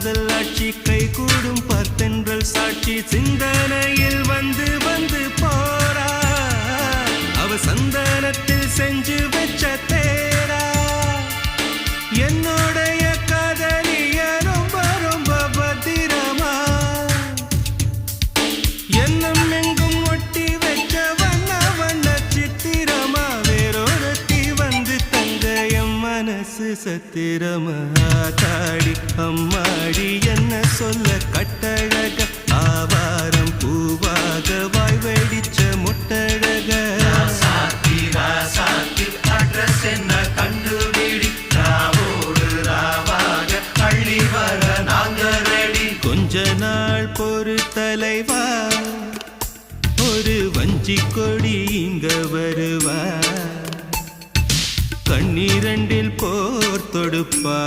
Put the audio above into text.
காதல் ஆட்சி கை கூடும் பார்த்தென்றல் சாட்சி சிந்தனையில் வந்து வந்து போறா அவ சந்தனத்தில் செஞ்சு வச்ச தேரா என்னுடைய காதலிய ரொம்ப ரொம்ப பத்திரமா என்னும் எங்கும் ஒட்டி வச்ச வண்ண வண்ண சித்திரமா வேறொருத்தி வந்து தங்க என் மனசு சத்திரமா தாடி அம்மாடி என்ன சொல்ல கட்டழக ஆவாரம் பூவாக வாய் வெடிச்ச முட்டழக அட்ரஸ் என்ன கண்டுபிடி ராவோடு ராவாக அள்ளி வர நாங்க ரெடி கொஞ்ச நாள் பொறு தலைவா ஒரு வஞ்சி கொடி இங்க வருவா கண்ணீரண்டில் போர் தொடுப்பா